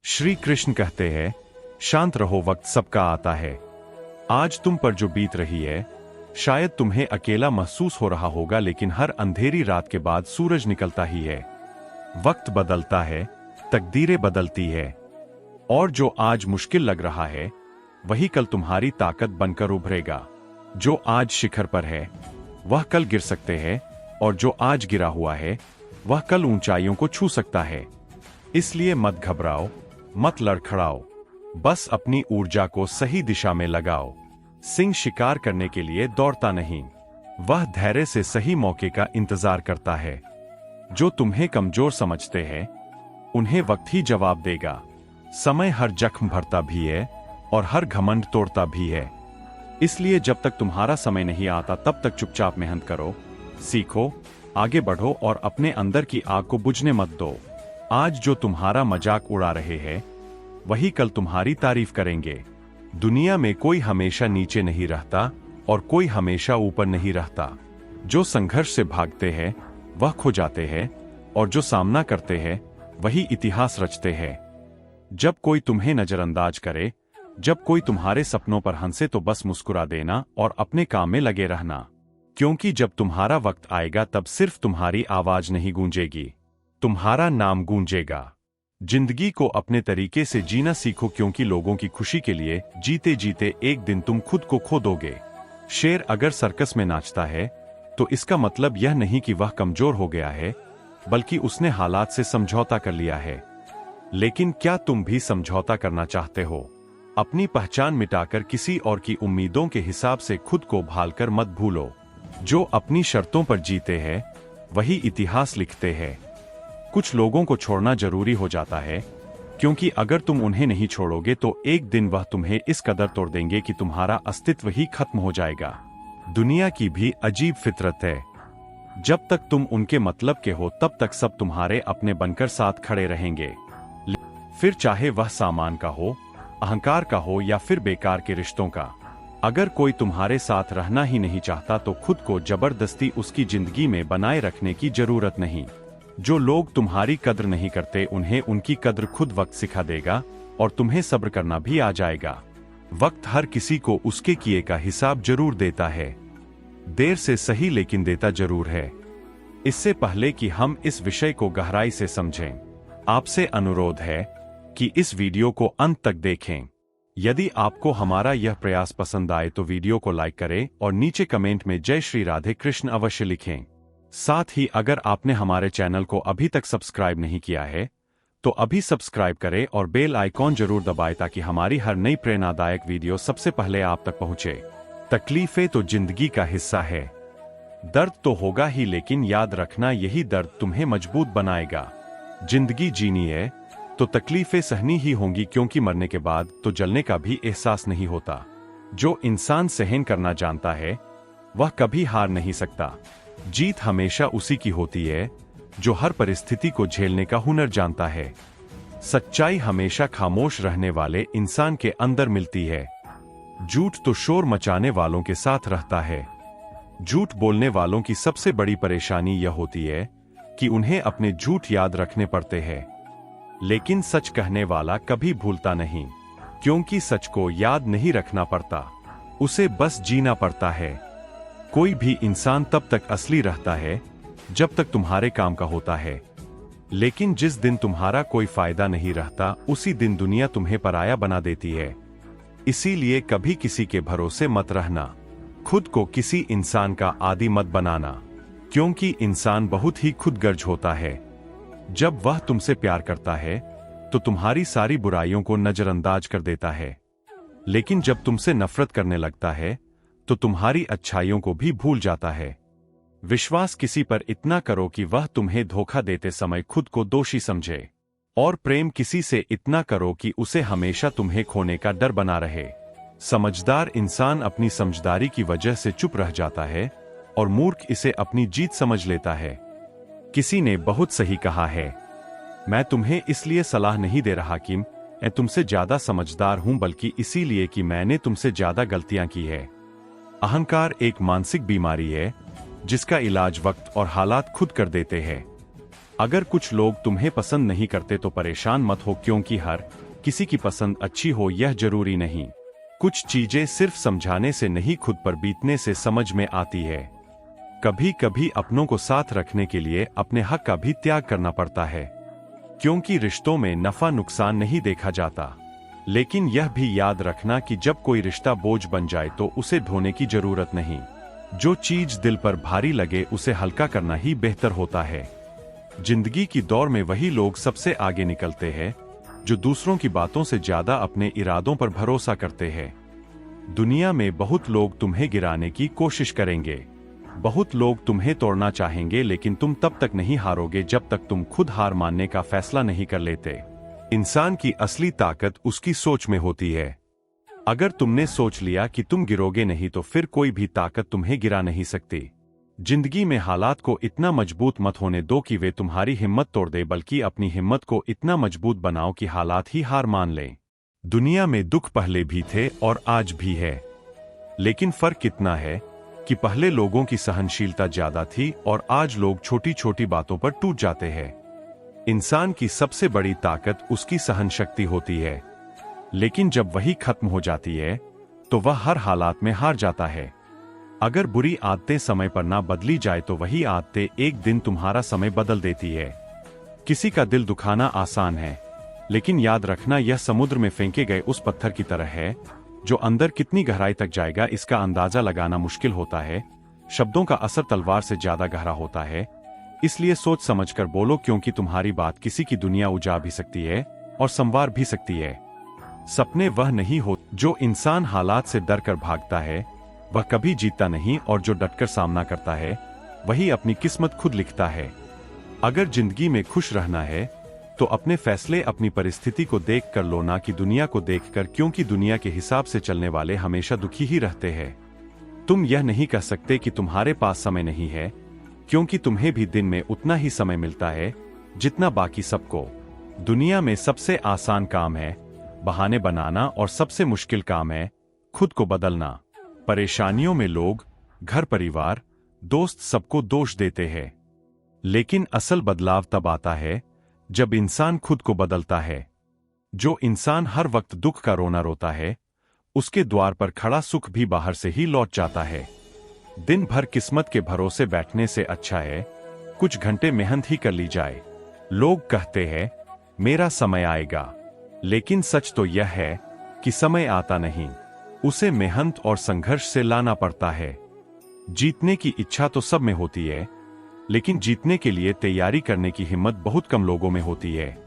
श्री कृष्ण कहते हैं, शांत रहो, वक्त सबका आता है। आज तुम पर जो बीत रही है, शायद तुम्हें अकेला महसूस हो रहा होगा, लेकिन हर अंधेरी रात के बाद सूरज निकलता ही है। वक्त बदलता है, तकदीरें बदलती है, और जो आज मुश्किल लग रहा है वही कल तुम्हारी ताकत बनकर उभरेगा। जो आज शिखर पर है वह कल गिर सकते हैं, और जो आज गिरा हुआ है वह कल ऊंचाइयों को छू सकता है। इसलिए मत घबराओ, मत लड़खड़ाओ, बस अपनी ऊर्जा को सही दिशा में लगाओ। सिंह शिकार करने के लिए दौड़ता नहीं, वह धैर्य से सही मौके का इंतजार करता है। जो तुम्हें कमजोर समझते हैं उन्हें वक्त ही जवाब देगा। समय हर जख्म भरता भी है और हर घमंड तोड़ता भी है। इसलिए जब तक तुम्हारा समय नहीं आता तब तक चुपचाप मेहनत करो, सीखो, आगे बढ़ो और अपने अंदर की आग को बुझने मत दो। आज जो तुम्हारा मजाक उड़ा रहे हैं वही कल तुम्हारी तारीफ करेंगे। दुनिया में कोई हमेशा नीचे नहीं रहता और कोई हमेशा ऊपर नहीं रहता। जो संघर्ष से भागते हैं वह खो जाते हैं, और जो सामना करते हैं वही इतिहास रचते हैं। जब कोई तुम्हें नजरअंदाज करे, जब कोई तुम्हारे सपनों पर हंसे, तो बस मुस्कुरा देना और अपने काम में लगे रहना। क्योंकि जब तुम्हारा वक्त आएगा तब सिर्फ तुम्हारी आवाज नहीं गूंजेगी, तुम्हारा नाम गूंजेगा। जिंदगी को अपने तरीके से जीना सीखो, क्योंकि लोगों की खुशी के लिए जीते जीते एक दिन तुम खुद को खो दोगे। शेर अगर सर्कस में नाचता है तो इसका मतलब यह नहीं कि वह कमजोर हो गया है, बल्कि उसने हालात से समझौता कर लिया है। लेकिन क्या तुम भी समझौता करना चाहते हो? अपनी पहचान मिटाकर किसी और की उम्मीदों के हिसाब से खुद को भालकर मत भूलो। जो अपनी शर्तों पर जीते हैं वही इतिहास लिखते हैं। कुछ लोगों को छोड़ना जरूरी हो जाता है, क्योंकि अगर तुम उन्हें नहीं छोड़ोगे तो एक दिन वह तुम्हें इस कदर तोड़ देंगे कि तुम्हारा अस्तित्व ही खत्म हो जाएगा। दुनिया की भी अजीब फितरत है, जब तक तुम उनके मतलब के हो तब तक सब तुम्हारे अपने बनकर साथ खड़े रहेंगे। फिर चाहे वह सामान का हो, अहंकार का हो या फिर बेकार के रिश्तों का। अगर कोई तुम्हारे साथ रहना ही नहीं चाहता तो खुद को जबरदस्ती उसकी जिंदगी में बनाए रखने की जरूरत नहीं। जो लोग तुम्हारी कद्र नहीं करते उन्हें उनकी कद्र खुद वक्त सिखा देगा, और तुम्हें सब्र करना भी आ जाएगा। वक्त हर किसी को उसके किए का हिसाब जरूर देता है, देर से सही लेकिन देता जरूर है। इससे पहले कि हम इस विषय को गहराई से समझें, आपसे अनुरोध है कि इस वीडियो को अंत तक देखें। यदि आपको हमारा यह प्रयास पसंद आए तो वीडियो को लाइक करें और नीचे कमेंट में जय श्री राधे कृष्ण अवश्य लिखें। साथ ही अगर आपने हमारे चैनल को अभी तक सब्सक्राइब नहीं किया है तो अभी सब्सक्राइब करें और बेल आइकॉन जरूर दबाएं, ताकि हमारी हर नई प्रेरणादायक वीडियो सबसे पहले आप तक पहुंचे। तकलीफें तो जिंदगी का हिस्सा है, दर्द तो होगा ही, लेकिन याद रखना यही दर्द तुम्हें मजबूत बनाएगा। जिंदगी जीनी है तो तकलीफें सहनी ही होंगी, क्योंकि मरने के बाद तो जलने का भी एहसास नहीं होता। जो इंसान सहन करना जानता है वह कभी हार नहीं सकता। जीत हमेशा उसी की होती है जो हर परिस्थिति को झेलने का हुनर जानता है। सच्चाई हमेशा खामोश रहने वाले इंसान के अंदर मिलती है। झूठ तो शोर मचाने वालों के साथ रहता है। झूठ बोलने वालों की सबसे बड़ी परेशानी यह होती है कि उन्हें अपने झूठ याद रखने पड़ते हैं, लेकिन सच कहने वाला कभी भूलता नहीं, क्योंकि सच को याद नहीं रखना पड़ता, उसे बस जीना पड़ता है। कोई भी इंसान तब तक असली रहता है जब तक तुम्हारे काम का होता है, लेकिन जिस दिन तुम्हारा कोई फायदा नहीं रहता उसी दिन दुनिया तुम्हें पराया बना देती है। इसीलिए कभी किसी के भरोसे मत रहना, खुद को किसी इंसान का आदी मत बनाना, क्योंकि इंसान बहुत ही खुदगर्ज होता है। जब वह तुमसे प्यार करता है तो तुम्हारी सारी बुराइयों को नजरअंदाज कर देता है, लेकिन जब तुमसे नफरत करने लगता है तो तुम्हारी अच्छाइयों को भी भूल जाता है। विश्वास किसी पर इतना करो कि वह तुम्हें धोखा देते समय खुद को दोषी समझे, और प्रेम किसी से इतना करो कि उसे हमेशा तुम्हें खोने का डर बना रहे। समझदार इंसान अपनी समझदारी की वजह से चुप रह जाता है, और मूर्ख इसे अपनी जीत समझ लेता है। किसी ने बहुत सही कहा है, मैं तुम्हें इसलिए सलाह नहीं दे रहा कि मैं तुमसे ज्यादा समझदार हूं, बल्कि इसीलिए कि मैंने तुमसे ज्यादा गलतियां की है। अहंकार एक मानसिक बीमारी है जिसका इलाज वक्त और हालात खुद कर देते हैं। अगर कुछ लोग तुम्हें पसंद नहीं करते तो परेशान मत हो, क्योंकि हर किसी की पसंद अच्छी हो यह जरूरी नहीं। कुछ चीजें सिर्फ समझाने से नहीं, खुद पर बीतने से समझ में आती है। कभी कभी अपनों को साथ रखने के लिए अपने हक का भी त्याग करना पड़ता है, क्योंकि रिश्तों में नफा नुकसान नहीं देखा जाता। लेकिन यह भी याद रखना कि जब कोई रिश्ता बोझ बन जाए तो उसे ढोने की जरूरत नहीं। जो चीज दिल पर भारी लगे उसे हल्का करना ही बेहतर होता है। जिंदगी की दौड़ में वही लोग सबसे आगे निकलते हैं जो दूसरों की बातों से ज्यादा अपने इरादों पर भरोसा करते हैं। दुनिया में बहुत लोग तुम्हें गिराने की कोशिश करेंगे, बहुत लोग तुम्हें तोड़ना चाहेंगे, लेकिन तुम तब तक नहीं हारोगे जब तक तुम खुद हार मानने का फैसला नहीं कर लेते। इंसान की असली ताकत उसकी सोच में होती है। अगर तुमने सोच लिया कि तुम गिरोगे नहीं तो फिर कोई भी ताकत तुम्हें गिरा नहीं सकती। जिंदगी में हालात को इतना मजबूत मत होने दो कि वे तुम्हारी हिम्मत तोड़ दे, बल्कि अपनी हिम्मत को इतना मजबूत बनाओ कि हालात ही हार मान लें। दुनिया में दुख पहले भी थे और आज भी है, लेकिन फर्क इतना है कि पहले लोगों की सहनशीलता ज्यादा थी और आज लोग छोटी छोटी बातों पर टूट जाते हैं। इंसान की सबसे बड़ी ताकत उसकी सहन शक्ति होती है, लेकिन जब वही खत्म हो जाती है तो वह हर हालात में हार जाता है। अगर बुरी आदतें समय पर ना बदली जाए तो वही आदतें एक दिन तुम्हारा समय बदल देती है। किसी का दिल दुखाना आसान है, लेकिन याद रखना यह समुद्र में फेंके गए उस पत्थर की तरह है जो अंदर कितनी गहराई तक जाएगा इसका अंदाजा लगाना मुश्किल होता है। शब्दों का असर तलवार से ज्यादा गहरा होता है, इसलिए सोच समझकर बोलो, क्योंकि तुम्हारी बात किसी की दुनिया उजाड़ भी सकती है और संवार भी सकती है। सपने वह नहीं हो जो इंसान हालात से डर कर भागता है, वह कभी जीतता नहीं, और जो डटकर सामना करता है वही अपनी किस्मत खुद लिखता है। अगर जिंदगी में खुश रहना है तो अपने फैसले अपनी परिस्थिति को देख कर लो, ना कि दुनिया को देखकर, क्योंकि दुनिया के हिसाब से चलने वाले हमेशा दुखी ही रहते हैं। तुम यह नहीं कह सकते कि तुम्हारे पास समय नहीं है, क्योंकि तुम्हें भी दिन में उतना ही समय मिलता है जितना बाकी सबको। दुनिया में सबसे आसान काम है बहाने बनाना और सबसे मुश्किल काम है खुद को बदलना। परेशानियों में लोग, घर, परिवार, दोस्त सबको दोष देते हैं, लेकिन असल बदलाव तब आता है जब इंसान खुद को बदलता है। जो इंसान हर वक्त दुख का रोना रोता है, उसके द्वार पर खड़ा सुख भी बाहर से ही लौट जाता है। दिन भर किस्मत के भरोसे बैठने से अच्छा है कुछ घंटे मेहनत ही कर ली जाए। लोग कहते हैं मेरा समय आएगा, लेकिन सच तो यह है कि समय आता नहीं, उसे मेहनत और संघर्ष से लाना पड़ता है। जीतने की इच्छा तो सब में होती है, लेकिन जीतने के लिए तैयारी करने की हिम्मत बहुत कम लोगों में होती है।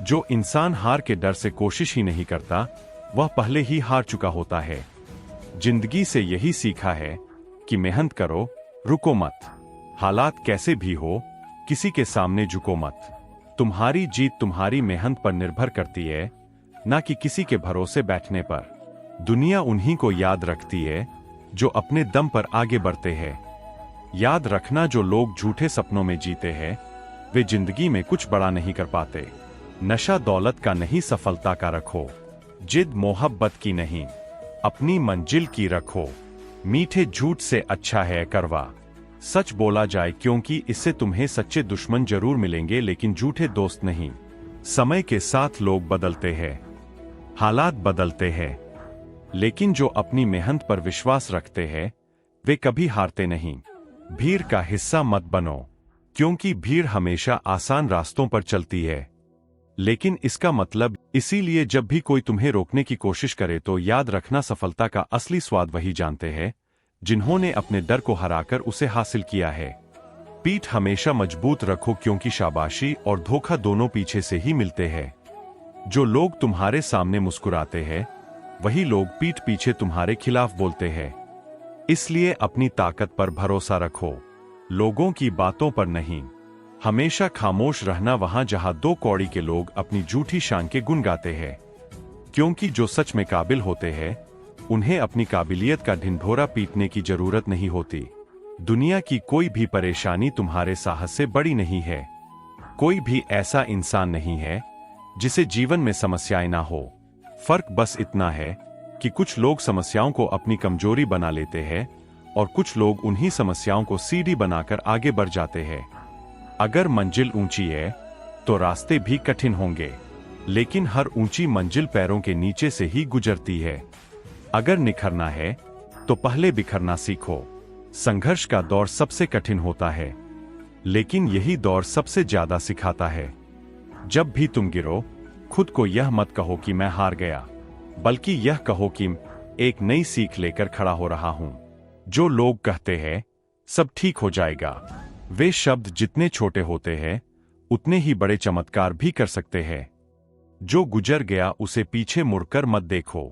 जो इंसान हार के डर से कोशिश ही नहीं करता, वह पहले ही हार चुका होता है। जिंदगी से यही सीखा है कि मेहनत करो, रुको मत। हालात कैसे भी हो, किसी के सामने झुको मत। तुम्हारी जीत तुम्हारी मेहनत पर निर्भर करती है, ना कि किसी के भरोसे बैठने पर। दुनिया उन्हीं को याद रखती है जो अपने दम पर आगे बढ़ते हैं। याद रखना, जो लोग झूठे सपनों में जीते हैं वे जिंदगी में कुछ बड़ा नहीं कर पाते। नशा दौलत का नहीं, सफलता का रखो। जिद मोहब्बत की नहीं, अपनी मंजिल की रखो। मीठे झूठ से अच्छा है करवा सच बोला जाए, क्योंकि इससे तुम्हें सच्चे दुश्मन जरूर मिलेंगे लेकिन झूठे दोस्त नहीं। समय के साथ लोग बदलते हैं, हालात बदलते हैं, लेकिन जो अपनी मेहनत पर विश्वास रखते हैं वे कभी हारते नहीं। भीड़ का हिस्सा मत बनो, क्योंकि भीड़ हमेशा आसान रास्तों पर चलती है, लेकिन इसका मतलब, इसीलिए जब भी कोई तुम्हें रोकने की कोशिश करे तो याद रखना, सफलता का असली स्वाद वही जानते हैं जिन्होंने अपने डर को हराकर उसे हासिल किया है। पीठ हमेशा मजबूत रखो, क्योंकि शाबाशी और धोखा दोनों पीछे से ही मिलते हैं। जो लोग तुम्हारे सामने मुस्कुराते हैं वही लोग पीठ पीछे तुम्हारे खिलाफ बोलते हैं। इसलिए अपनी ताकत पर भरोसा रखो, लोगों की बातों पर नहीं। हमेशा खामोश रहना वहां जहां दो कौड़ी के लोग अपनी झूठी शान के गुण गाते हैं, क्योंकि जो सच में काबिल होते हैं उन्हें अपनी काबिलियत का ढिंढोरा पीटने की जरूरत नहीं होती। दुनिया की कोई भी परेशानी तुम्हारे साहस से बड़ी नहीं है। कोई भी ऐसा इंसान नहीं है जिसे जीवन में समस्याएं ना हो। फर्क बस इतना है कि कुछ लोग समस्याओं को अपनी कमजोरी बना लेते हैं और कुछ लोग उन्हीं समस्याओं को सीढ़ी बनाकर आगे बढ़ जाते हैं। अगर मंजिल ऊंची है तो रास्ते भी कठिन होंगे, लेकिन हर ऊंची मंजिल पैरों के नीचे से ही गुजरती है। अगर निखरना है तो पहले बिखरना सीखो। संघर्ष का दौर सबसे कठिन होता है, लेकिन यही दौर सबसे ज्यादा सिखाता है। जब भी तुम गिरो, खुद को यह मत कहो कि मैं हार गया, बल्कि यह कहो कि एक नई सीख लेकर खड़ा हो रहा हूं। जो लोग कहते हैं सब ठीक हो जाएगा, वे शब्द जितने छोटे होते हैं उतने ही बड़े चमत्कार भी कर सकते हैं। जो गुजर गया उसे पीछे मुड़कर मत देखो,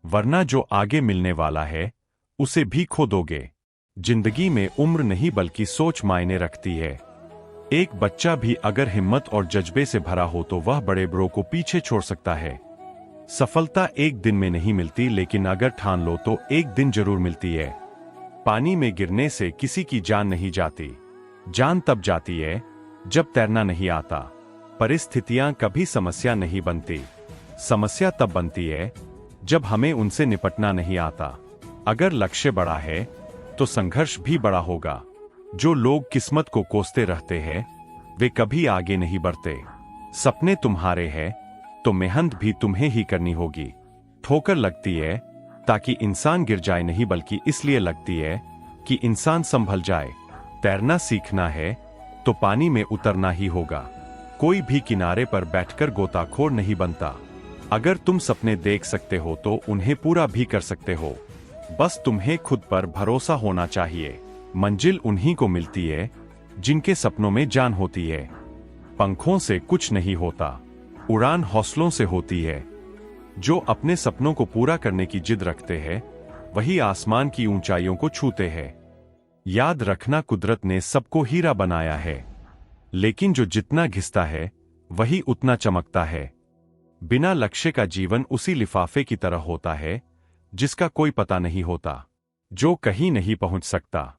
वरना जो आगे मिलने वाला है उसे भी खो दोगे। जिंदगी में उम्र नहीं बल्कि सोच मायने रखती है। एक बच्चा भी अगर हिम्मत और जज्बे से भरा हो तो वह बड़े बड़ों को पीछे छोड़ सकता है। सफलता एक दिन में नहीं मिलती, लेकिन अगर ठान लो तो एक दिन जरूर मिलती है। पानी में गिरने से किसी की जान नहीं जाती, जान तब जाती है जब तैरना नहीं आता। परिस्थितियां कभी समस्या नहीं बनती, समस्या तब बनती है जब हमें उनसे निपटना नहीं आता। अगर लक्ष्य बड़ा है तो संघर्ष भी बड़ा होगा। जो लोग किस्मत को कोसते रहते हैं वे कभी आगे नहीं बढ़ते। सपने तुम्हारे हैं तो मेहनत भी तुम्हें ही करनी होगी। ठोकर लगती है ताकि इंसान गिर जाए नहीं, बल्कि इसलिए लगती है कि इंसान संभल जाए। तैरना सीखना है तो पानी में उतरना ही होगा। कोई भी किनारे पर बैठकर गोताखोर नहीं बनता। अगर तुम सपने देख सकते हो तो उन्हें पूरा भी कर सकते हो। बस तुम्हें खुद पर भरोसा होना चाहिए। मंजिल उन्हीं को मिलती है जिनके सपनों में जान होती है। पंखों से कुछ नहीं होता, उड़ान हौसलों से होती है। जो अपने सपनों को पूरा करने की जिद रखते हैं वही आसमान की ऊंचाइयों को छूते हैं। याद रखना, कुदरत ने सबको हीरा बनाया है, लेकिन जो जितना घिसता है वही उतना चमकता है। बिना लक्ष्य का जीवन उसी लिफाफे की तरह होता है जिसका कोई पता नहीं होता, जो कहीं नहीं पहुंच सकता।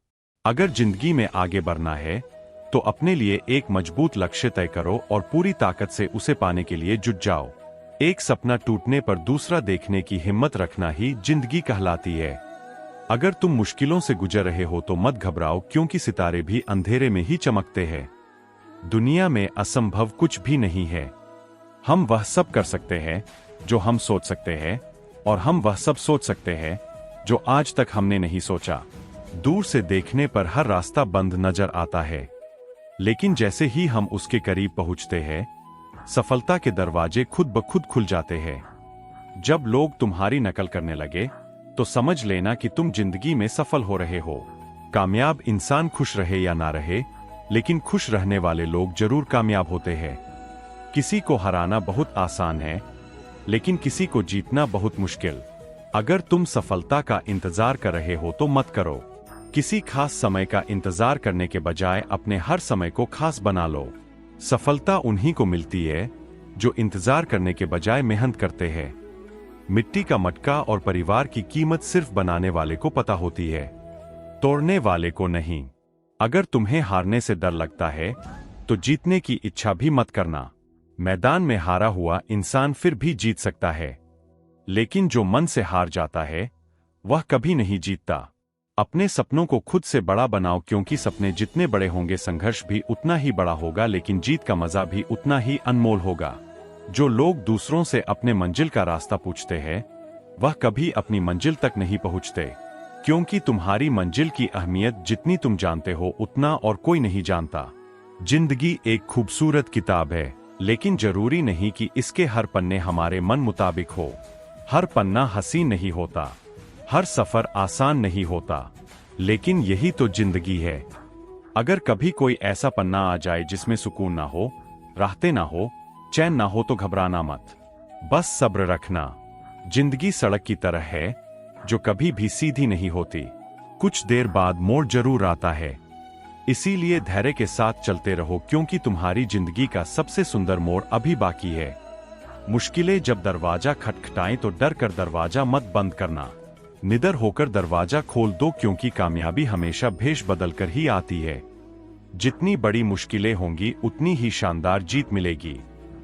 अगर जिंदगी में आगे बढ़ना है तो अपने लिए एक मजबूत लक्ष्य तय करो और पूरी ताकत से उसे पाने के लिए जुट जाओ। एक सपना टूटने पर दूसरा देखने की हिम्मत रखना ही जिंदगी कहलाती है। अगर तुम मुश्किलों से गुजर रहे हो तो मत घबराओ, क्योंकि सितारे भी अंधेरे में ही चमकते हैं। दुनिया में असंभव कुछ भी नहीं है। हम वह सब कर सकते हैं जो हम सोच सकते हैं, और हम वह सब सोच सकते हैं जो आज तक हमने नहीं सोचा। दूर से देखने पर हर रास्ता बंद नजर आता है, लेकिन जैसे ही हम उसके करीब पहुंचते हैं सफलता के दरवाजे खुद ब खुद खुल जाते हैं। जब लोग तुम्हारी नकल करने लगे तो समझ लेना कि तुम जिंदगी में सफल हो रहे हो। कामयाब इंसान खुश रहे या ना रहे, लेकिन खुश रहने वाले लोग जरूर कामयाब होते हैं। किसी को हराना बहुत आसान है, लेकिन किसी को जीतना बहुत मुश्किल। अगर तुम सफलता का इंतजार कर रहे हो तो मत करो। किसी खास समय का इंतजार करने के बजाय अपने हर समय को खास बना लो। सफलता उन्हीं को मिलती है जो इंतजार करने के बजाय मेहनत करते हैं। मिट्टी का मटका और परिवार की कीमत सिर्फ बनाने वाले को पता होती है, तोड़ने वाले को नहीं। अगर तुम्हें हारने से डर लगता है तो जीतने की इच्छा भी मत करना। मैदान में हारा हुआ इंसान फिर भी जीत सकता है, लेकिन जो मन से हार जाता है वह कभी नहीं जीतता। अपने सपनों को खुद से बड़ा बनाओ, क्योंकि सपने जितने बड़े होंगे संघर्ष भी उतना ही बड़ा होगा, लेकिन जीत का मजा भी उतना ही अनमोल होगा। जो लोग दूसरों से अपने मंजिल का रास्ता पूछते हैं वह कभी अपनी मंजिल तक नहीं पहुंचते, क्योंकि तुम्हारी मंजिल की अहमियत जितनी तुम जानते हो उतना और कोई नहीं जानता। जिंदगी एक खूबसूरत किताब है, लेकिन जरूरी नहीं कि इसके हर पन्ने हमारे मन मुताबिक हो। हर पन्ना हसीन नहीं होता, हर सफर आसान नहीं होता, लेकिन यही तो जिंदगी है। अगर कभी कोई ऐसा पन्ना आ जाए जिसमें सुकून ना हो, राहतें ना हो, चैन ना हो तो घबराना मत, बस सब्र रखना। जिंदगी सड़क की तरह है जो कभी भी सीधी नहीं होती, कुछ देर बाद मोड़ जरूर आता है। इसीलिए धैर्य के साथ चलते रहो, क्योंकि तुम्हारी जिंदगी का सबसे सुंदर मोड़ अभी बाकी है। मुश्किलें जब दरवाजा खटखटाएं तो डर कर दरवाजा मत बंद करना, निडर होकर दरवाजा खोल दो, क्योंकि कामयाबी हमेशा भेष बदलकर ही आती है। जितनी बड़ी मुश्किलें होंगी उतनी ही शानदार जीत मिलेगी।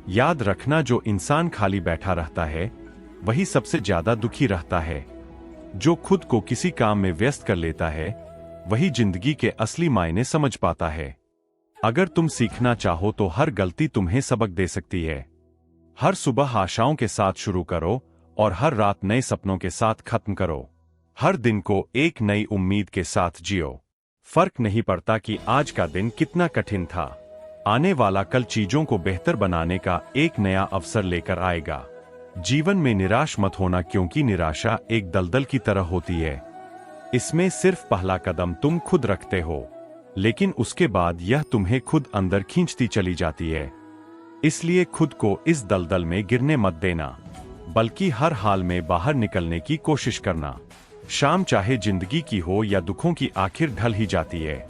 याद रखना, जो इंसान खाली बैठा रहता है वही सबसे ज्यादा दुखी रहता है। जो खुद को किसी काम में व्यस्त कर लेता है वही जिंदगी के असली मायने समझ पाता है। अगर तुम सीखना चाहो तो हर गलती तुम्हें सबक दे सकती है। हर सुबह आशाओं के साथ शुरू करो और हर रात नए सपनों के साथ खत्म करो। हर दिन को एक नई उम्मीद के साथ जियो। फर्क नहीं पड़ता कि आज का दिन कितना कठिन था, आने वाला कल चीजों को बेहतर बनाने का एक नया अवसर लेकर आएगा। जीवन में निराश मत होना, क्योंकि निराशा एक दलदल की तरह होती है। इसमें सिर्फ पहला कदम तुम खुद रखते हो, लेकिन उसके बाद यह तुम्हें खुद अंदर खींचती चली जाती है। इसलिए खुद को इस दलदल में गिरने मत देना, बल्कि हर हाल में बाहर निकलने की कोशिश करना। शाम चाहे जिंदगी की हो या दुखों की, आखिर ढल ही जाती है।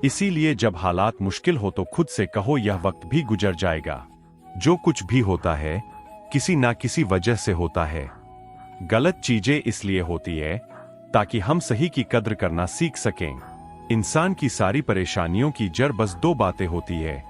इसीलिए जब हालात मुश्किल हो तो खुद से कहो, यह वक्त भी गुजर जाएगा। जो कुछ भी होता है किसी ना किसी वजह से होता है। गलत चीजें इसलिए होती है ताकि हम सही की कद्र करना सीख सकें। इंसान की सारी परेशानियों की जड़ बस दो बातें होती है,